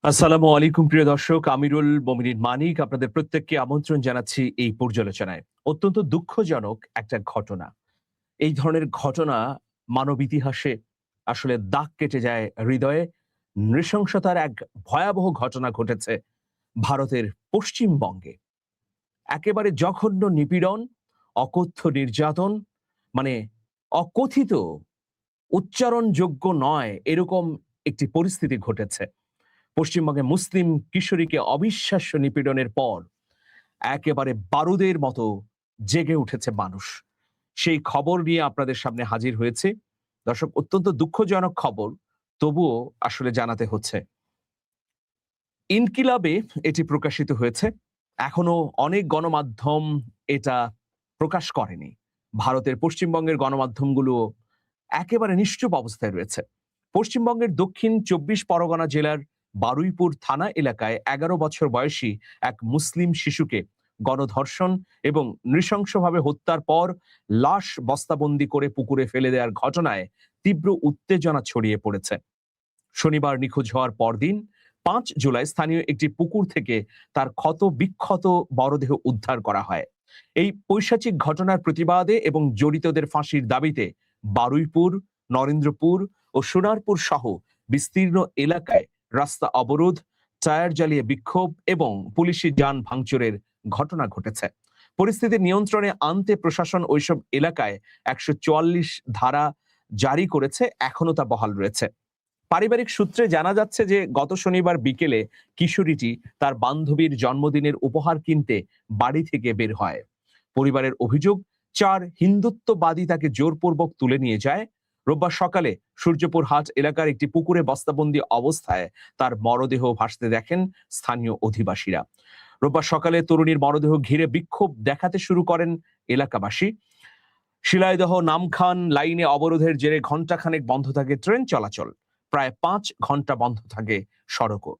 আসসালামু আলাইকুম প্রিয় দর্শক, আমিরুল মোমিনিন মানিক আপনাদের প্রত্যেককে আমন্ত্রণ জানাচ্ছি এই পর্যালোচনায়। অত্যন্ত দুঃখজনক একটা ঘটনা। এই ধরনের ঘটনা মানব ইতিহাসে আসলে দাগ কেটে যায় হৃদয়ে। নৃশংসতার এক ভয়াবহ ঘটনা ঘটেছে ভারতের পশ্চিমবঙ্গে। একেবারে জঘন্য নিপীড়ন, অকথ্য নির্যাতন, মানে অকথিত, উচ্চারণযোগ্য নয় এরকম একটি পরিস্থিতি ঘটেছে। পশ্চিমবঙ্গে মুসলিম কিশোরীকে অবিশ্বাস্য নিপীড়নের পর একেবারে বারুদের মতো জেগে উঠেছে মানুষ। সেই খবর নিয়ে আপনাদের সামনে হাজির হয়েছে। দর্শক, অত্যন্ত দুঃখজনক খবর, তবুও আসলে জানাতে হচ্ছে। ইনকিলাবে এটি প্রকাশিত হয়েছে। এখনো অনেক গণমাধ্যম এটা প্রকাশ করেনি। ভারতের পশ্চিমবঙ্গের গণমাধ্যমগুলো একেবারে নিশ্চুপ অবস্থায় রয়েছে। পশ্চিমবঙ্গের দক্ষিণ ২৪ পরগনা জেলার বারুইপুর থানা এলাকায় ১১ বছর বয়সী এক মুসলিম শিশুকে গণধর্ষণ এবং নৃশংসভাবে হত্যার পর লাশ বস্তাবন্দি করে পুকুরে ফেলে দেওয়ার ঘটনায় তীব্র উত্তেজনা ছড়িয়ে পড়েছে। শনিবার নিখোঁজ হওয়ার পরদিন ৫ জুলাই স্থানীয় একটি পুকুর থেকে তার ক্ষত বিক্ষত মরদেহ উদ্ধার করা হয়। এই পৈশাচিক ঘটনার প্রতিবাদে এবং জড়িতদের ফাঁসির দাবিতে বারুইপুর, নরেন্দ্রপুর ও সোনারপুর সহ বিস্তীর্ণ এলাকায় রাস্তা অবরোধ, টায়ার জ্বালিয়ে বিক্ষোভ এবং পুলিশি যান ভাঙচুরের ঘটনা ঘটেছে। পরিস্থিতি নিয়ন্ত্রণে আনতে প্রশাসন ওইসব এলাকায় ১৪৪ ধারা জারি করেছে, এখনো তা বহাল রয়েছে। পারিবারিক সূত্রে জানা যাচ্ছে যে গত শনিবার বিকেলে কিশোরীটি তার বান্ধবীর জন্মদিনের উপহার কিনতে বাড়ি থেকে বের হয়। পরিবারের অভিযোগ, ৪ হিন্দুত্ববাদী তাকে জোরপূর্বক তুলে নিয়ে যায়। রোববার সকালে সূর্যপুর হাট এলাকার একটি পুকুরে বস্তাবন্দি অবস্থায় তার মরদেহ ভাসতে দেখেন স্থানীয় অধিবাসীরা। রোববার সকালে তরুণীর মরদেহ ঘিরে বিক্ষোভ দেখাতে শুরু করেন এলাকাবাসী। শিলাইদহ নামখান লাইনে অবরোধের জেরে ঘণ্টাখানেক বন্ধ থাকে ট্রেন চলাচল। প্রায় ৫ ঘন্টা বন্ধ থাকে সড়কও।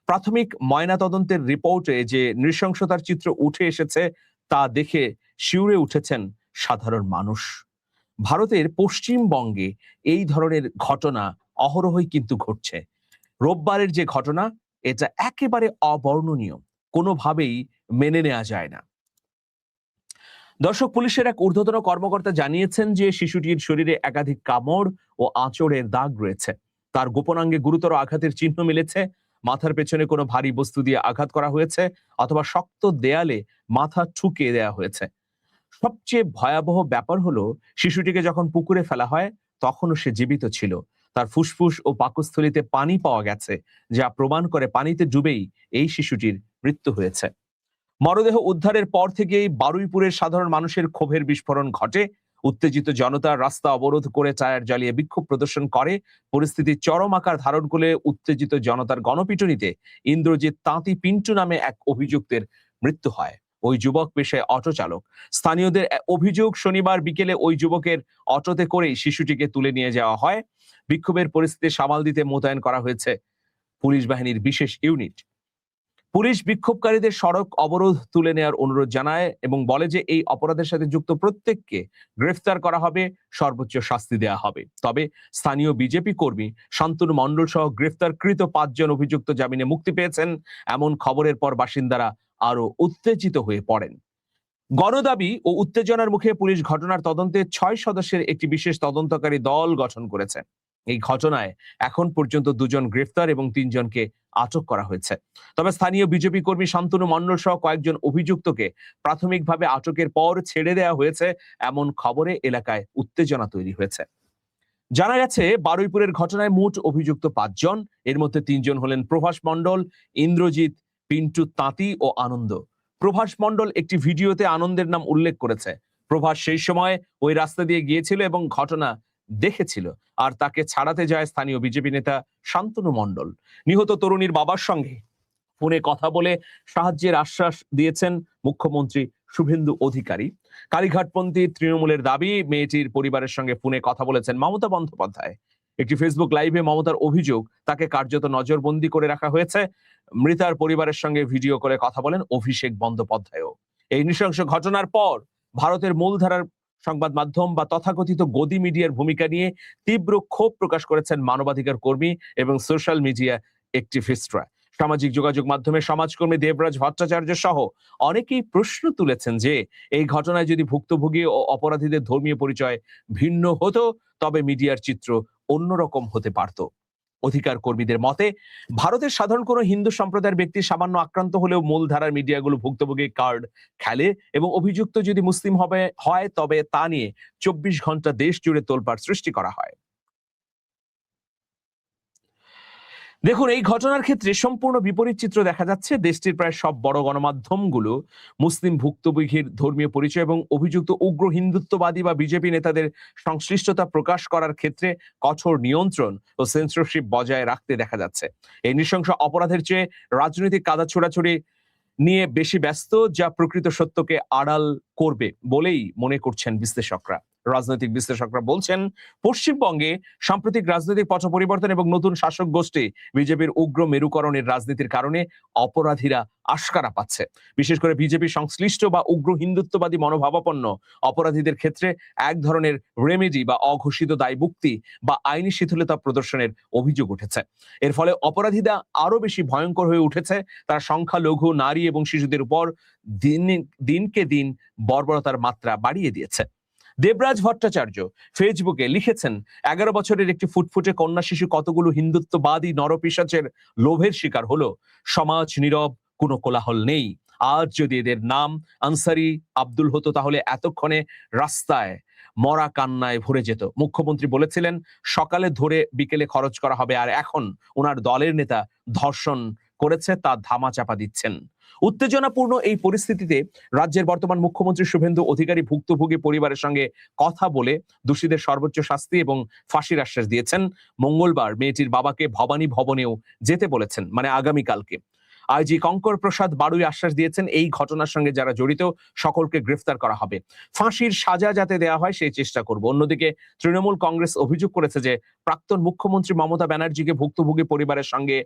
প্রাথমিক ময়নাতদন্তের রিপোর্টে যে নৃশংসতার চিত্র উঠে এসেছে তা দেখে শিউরে উঠেছেন সাধারণ মানুষ। ভারতের পশ্চিমবঙ্গে এই ধরনের ঘটনা অহরহই কিন্তু ঘটছে। রোববারের যে ঘটনা, এটা একেবারে অবর্ণনীয়, কোনোভাবেই মেনে নেওয়া যায় না। দর্শক, পুলিশের এক ঊর্ধ্বতন কর্মকর্তা জানিয়েছেন যে শিশুটির শরীরে একাধিক কামড় ও আঁচড়ের দাগ রয়েছে। তার গোপনাঙ্গে গুরুতর আঘাতের চিহ্ন মিলেছে। মাথার পেছনে কোনো ভারী বস্তু দিয়ে আঘাত করা হয়েছে অথবা শক্ত দেয়ালে মাথা ঠুকে দেওয়া হয়েছে। সবচেয়ে ভয়াবহ ব্যাপার হলো, শিশুটিকে যখন পুকুরে ফেলা হয় তখনও সে জীবিত ছিল। তার ফুসফুস ও পাকস্থলীতে পানি পাওয়া গেছে, যা প্রমাণ করে পানিতে ডুবেই এই শিশুটির মৃত্যু হয়েছে। মরদেহ উদ্ধারের পর থেকেই বারুইপুরের সাধারণ মানুষের ক্ষোভের বিস্ফোরণ ঘটে। উত্তেজিত জনতা রাস্তা অবরোধ করে টায়ার জ্বালিয়ে বিক্ষোভ প্রদর্শন করে। পরিস্থিতি চরম আকার ধারণ করে উত্তেজিত জনতার গণপিটুনিতে ইন্দ্রজিৎ তাঁতি পিন্টু নামে এক অভিযুক্তের মৃত্যু হয়। ওই যুবক পেশায় অটো চালক। স্থানীয়দের অভিযোগ, শনিবার বিকেলে ওই যুবকের অটোতে করেই শিশুটিকে তুলে নিয়ে যাওয়া হয়। বিক্ষোভের পরিস্থিতি সামাল দিতে মোতায়েন করা হয়েছে পুলিশ বাহিনীর বিশেষ ইউনিট। পুলিশ বিক্ষোভকারীদের সড়ক অবরোধ তুলে নেওয়ার অনুরোধ জানায় এবং বলে যে এই অপরাধের সাথে যুক্ত প্রত্যেককে গ্রেফতার করা হবে, সর্বোচ্চ শাস্তি দেওয়া হবে। তবে স্থানীয় বিজেপি কর্মী শান্তনু মণ্ডল সহ গ্রেফতারকৃত ৫ জন অভিযুক্ত জামিনে মুক্তি পেয়েছেন। এমন খবরের পর বাসিন্দারা আরো উত্তেজিত হয়ে পড়েন। গণদাবি ও উত্তেজনার মুখে পুলিশ ঘটনার তদন্তে ৬ সদস্যের একটি বিশেষ তদন্তকারী দল গঠন করেছে। এই ঘটনায় এখন পর্যন্ত ২ জন গ্রেফতার এবং ৩ জনকে আটক করা হয়েছে। তবে স্থানীয় বিজেপি কর্মী শান্তনু মণ্ডল সহ কয়েকজন অভিযুক্তকে প্রাথমিকভাবে আটকের পর ছেড়ে দেওয়া হয়েছে, এমন খবরে এলাকায় উত্তেজনা তৈরি হয়েছে। জানা গেছে, বারুইপুরের ঘটনায় মোট অভিযুক্ত ৫ জন। এর মধ্যে ৩ জন হলেন প্রভাস মণ্ডল, ইন্দ্রজিৎ, পিন্টু তাঁতি ও আনন্দ। প্রভাস মণ্ডল একটি ভিডিওতে আনন্দের নাম উল্লেখ করেছে। প্রভাস সেই সময় ওই রাস্তা দিয়ে গিয়েছিল এবং ঘটনা দেখেছিল, আর তাকে ছাড়াতে যায় স্থানীয় বিজেপি নেতা শান্তনু মণ্ডল। নিহত তরুণীর বাবার সঙ্গে ফোনে কথা বলে সাহায্যের আশ্বাস দিয়েছেন মুখ্যমন্ত্রী শুভেন্দু অধিকারী। কালীঘাটপন্থী তৃণমূলের দাবি, মেয়েটির পরিবারের সঙ্গে ফোনে কথা বলেছেন মমতা বন্দ্যোপাধ্যায়। একটি ফেসবুক লাইভে মমতার অভিযোগ, তাকে কার্যত নজরবন্দি করে রাখা হয়েছে। মৃতার পরিবারের সঙ্গে ভিডিও করে কথা বলেন অভিষেক বন্দ্যোপাধ্যায়ও। এই নৃশংস ঘটনার পর ভারতের মূলধারার সংবাদ মাধ্যম বা তথাকথিত গদি মিডিয়ার ভূমিকা নিয়ে তীব্র ক্ষোভ প্রকাশ করেছেন মানবাধিকার কর্মী এবং সোশ্যাল মিডিয়া অ্যাক্টিভিস্টরা। সামাজিক যোগাযোগ মাধ্যমে সমাজকর্মী দেবরাজ ভট্টাচার্য সহ অনেকেই প্রশ্ন তুলেছেন যে এই ঘটনায় যদি ভুক্তভোগী ও অপরাধীদের ধর্মীয় পরিচয় ভিন্ন হতো তবে মিডিয়ার চিত্র অন্যরকম হতে পারত। অধিকার কর্মীদের মতে ভারতের সাধারণ কোনো হিন্দু সম্প্রদায়ের ব্যক্তি সামান্য আক্রান্ত হলেও মূলধারার মিডিয়াগুলো ভুক্তভোগী কার্ড খেলে এবং অভিযুক্ত যদি মুসলিম হয় তবে তা নিয়ে 24 ঘন্টা দেশ জুড়ে তোলপাড় সৃষ্টি করা হয়। দেখুন, এই ঘটনার ক্ষেত্রে সম্পূর্ণ বিপরীত চিত্র দেখা যাচ্ছে। দেশটির প্রায় সব বড় গণমাধ্যমগুলো মুসলিম ভুক্তভোগীর ধর্মীয় পরিচয় এবং অভিযুক্ত উগ্র হিন্দুত্ববাদী বা বিজেপি নেতাদের সংশ্লিষ্টতা প্রকাশ করার ক্ষেত্রে কঠোর নিয়ন্ত্রণ ও সেন্সরশিপ বজায় রাখতে দেখা যাচ্ছে। এই নৃশংস অপরাধের চেয়ে রাজনৈতিক কাদা ছোড়াছুড়ি নিয়ে বেশি ব্যস্ত, যা প্রকৃত সত্যকে আড়াল করবে বলেই মনে করছেন বিশ্লেষকরা। রাজনৈতিক বিশ্লেষকরা বলছেন, পশ্চিমবঙ্গে সাম্প্রতিক রাজনৈতিক পট পরিবর্তন এবং নতুন শাসক গোষ্ঠী বিজেপির উগ্র মেরুকরণের রাজনীতির কারণে অপরাধীরা আশকারা পাচ্ছে। বিশেষ করে বিজেপি সংশ্লিষ্ট বা উগ্র হিন্দুত্ববাদী মনোভাবাপন্ন অপরাধীদের ক্ষেত্রে এক ধরনের রেমেডি বা অঘোষিত দায়মুক্তি বা আইনি শিথিলতা প্রদর্শনের অভিযোগ উঠেছে। এর ফলে অপরাধীরা আরো বেশি ভয়ঙ্কর হয়ে উঠেছে। তারা সংখ্যালঘু, নারী এবং শিশুদের উপর দিনকে দিন বর্বরতার মাত্রা বাড়িয়ে দিয়েছে। দেবরাজ ভট্টাচার্য ফেসবুকে লিখেছেন, 11 বছরের একটি ফুটফুটে কন্যা শিশু কতগুলো হিন্দুত্ববাদী নরপিশাচের লোভের শিকার হলো। সমাজ নীরব, কোনো কোলাহল নেই। আজ যদি এদের নাম আনসারি আব্দুল হতো তাহলে এতক্ষণে রাস্তায় মরা কান্নায় ভরে যেত। মুখ্যমন্ত্রী বলেছিলেন সকালে ধরে বিকেলে খরচ করা হবে, আর এখন ওনার দলের নেতা ধর্ষণ করেছে তা ধামাচাপা দিচ্ছেন। উত্তেজনাপূর্ণ এই পরিস্থিতিতে রাজ্যের বর্তমান মুখ্যমন্ত্রী শুভেন্দু অধিকারী ভুক্তভোগী পরিবারের সঙ্গে কথা বলে দোষীদের সর্বোচ্চ শাস্তি এবং ফাঁসির আশ্বাস দিয়েছেন। মঙ্গলবার মেয়েটির বাবাকে ভবানী ভবনেও যেতে বলেছেন, মানে আগামীকালকে। আইজি কঙ্কর প্রসাদ বাড়ুই আশ্বাস দিয়েছেন এই ঘটনার সঙ্গে যারা জড়িত সকলকে গ্রেফতার করা হবে, ফাঁসির সাজা যাতে দেওয়া হয় সেই চেষ্টা করব। অন্যদিকে তৃণমূল কংগ্রেস অভিযোগ করেছে যে প্রাক্তন মুখ্যমন্ত্রী মমতা ব্যানার্জিকে ভুক্তভোগী পরিবারের সঙ্গে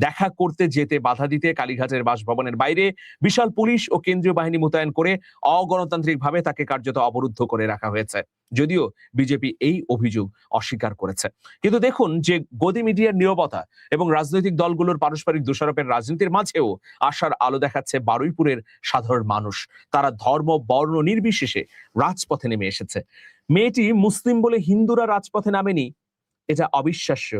দেখা করতে যেতে বাধা দিতে কালীঘাটের বাসভবনের বাইরে বিশাল পুলিশ ও কেন্দ্রীয় বাহিনী মোতায়েন করে অগণতান্ত্রিকভাবে তাকে কার্যত অবরুদ্ধ করে রাখা হয়েছে। যদিও বিজেপি এই অভিযোগ অস্বীকার করেছে। কিন্তু দেখুন যে গদি মিডিয়ার নীরবতা এবং রাজনৈতিক দলগুলোর পারস্পরিক দোষারোপের রাজনীতির মাঝেও আশার আলো দেখাচ্ছে বারুইপুরের সাধারণ মানুষ। তারা ধর্ম বর্ণ নির্বিশেষে রাজপথে নেমে এসেছে। মেয়েটি মুসলিম বলে হিন্দুরা রাজপথে নামেনি, এটা অবিশ্বাস্য।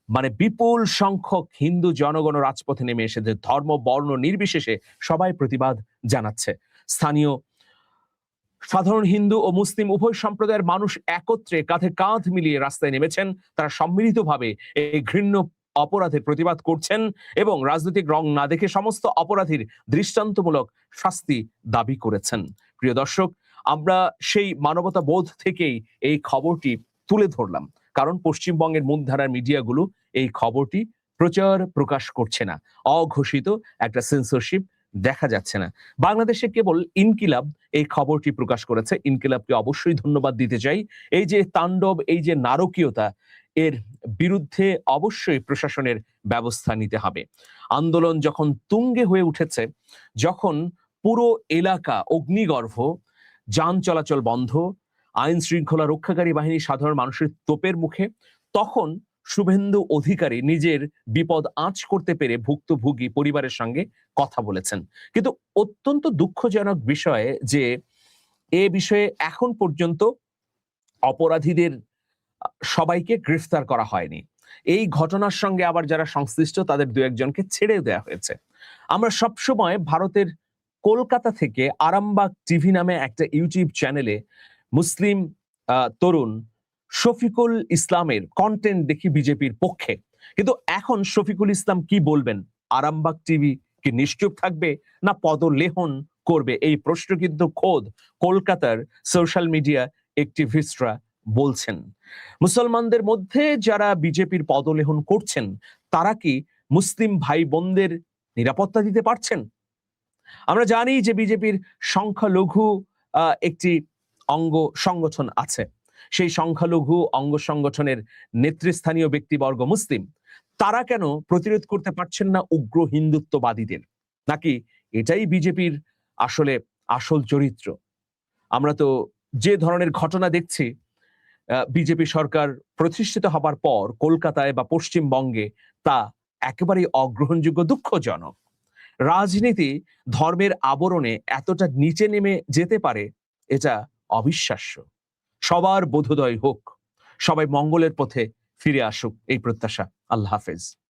মানে বিপুল সংখ্যক হিন্দু জনগণ রাজপথে নেমে এসেছে, ধর্ম বর্ণ নির্বিশেষে সবাই প্রতিবাদ জানাচ্ছে। স্থানীয় সাধারণ হিন্দু ও মুসলিম উভয় সম্প্রদায়ের মানুষ একত্রে কাঁধে কাঁধ মিলিয়ে রাস্তায় নেমেছেন। তারা সম্মিলিতভাবে এই ঘৃণ্য অপরাধের প্রতিবাদ করছেন এবং রাজনৈতিক রং না দেখে সমস্ত অপরাধীর দৃষ্টান্তমূলক শাস্তি দাবি করেছেন। প্রিয় দর্শক, আমরা সেই মানবতা বোধ থেকেই এই খবরটি তুলে ধরলাম, কারণ পশ্চিমবঙ্গের মূলধারার মিডিয়াগুলো এই খবরটি প্রকাশ করছে না। অঘোষিত একটা সেন্সরশিপ দেখা যাচ্ছে না। বাংলাদেশে কেবল ইনকিলাব এই খবরটি প্রকাশ করেছে। ইনকিলাবকে অবশ্যই ধন্যবাদ দিতে চাই। এই যে তাণ্ডব, এই যে নারকীয়তা, এর বিরুদ্ধে অবশ্যই প্রশাসনের ব্যবস্থা নিতে হবে। আন্দোলন যখন তুঙ্গে হয়ে উঠেছে, যখন পুরো এলাকা অগ্নিগর্ভ, যান চলাচল বন্ধ, আইন শৃঙ্খলা রক্ষাকারী বাহিনী সাধারণ মানুষের তোপের মুখে, তখন শুভেন্দু অধিকারী নিজের বিপদ আঁচ করতে পেরে ভুক্তভোগী পরিবারের সঙ্গে কথা বলেছেন। কিন্তু অত্যন্ত দুঃখজনক বিষয় যে এ বিষয়ে এখন পর্যন্ত অপরাধীদের সবাইকে গ্রেফতার করা হয়নি। এই ঘটনার সঙ্গে আবার যারা সংশ্লিষ্ট তাদের দু একজনকে ছেড়ে দেওয়া হয়েছে। আমরা সবসময় ভারতের কলকাতা থেকে আরামবাগ টিভি নামে একটা ইউটিউব চ্যানেলে মুসলিম তরুণ শফিকুল ইসলামের কন্টেন্ট দেখি বিজেপির পক্ষে। কিন্তু এখন শফিকুল ইসলাম কি বলবেন? আরামবাগ টিভি কি নিশ্চুপ থাকবে না পদলেহন করবে? এই প্রশ্ন কিন্তু খোদ কলকাতার সোশ্যাল মিডিয়া অ্যাক্টিভিস্টরা বলছেন। মুসলমানদের মধ্যে যারা বিজেপির পদলেহন করছেন তারা কি মুসলিম ভাই বোনদের নিরাপত্তা দিতে পারছেন? আমরা জানি যে বিজেপির সংখ্যালঘু একটি অঙ্গ সংগঠন আছে। সেই সংখ্যালঘু অঙ্গ সংগঠনের নেতৃস্থানীয় ব্যক্তিবর্গ মুসলিম। তারা কেন প্রতিরোধ করতে পারছেন না উগ্র হিন্দুত্ববাদীদের? নাকি এটাই বিজেপির আসলে আসল চরিত্র? আমরা তো যে ধরনের ঘটনা দেখছি, বিজেপি সরকার প্রতিষ্ঠিত হবার পর কলকাতায় বা পশ্চিমবঙ্গে, তা একেবারেই অগ্রহণযোগ্য, দুঃখজনক। রাজনীতি ধর্মের আবরণে এতটা নিচে নেমে যেতে পারে, এটা অবিশ্বাস্য। সবার বোধোদয় হোক, সবাই মঙ্গলের পথে ফিরে আসুক, এই প্রত্যাশা। আল্লাহ হাফেজ।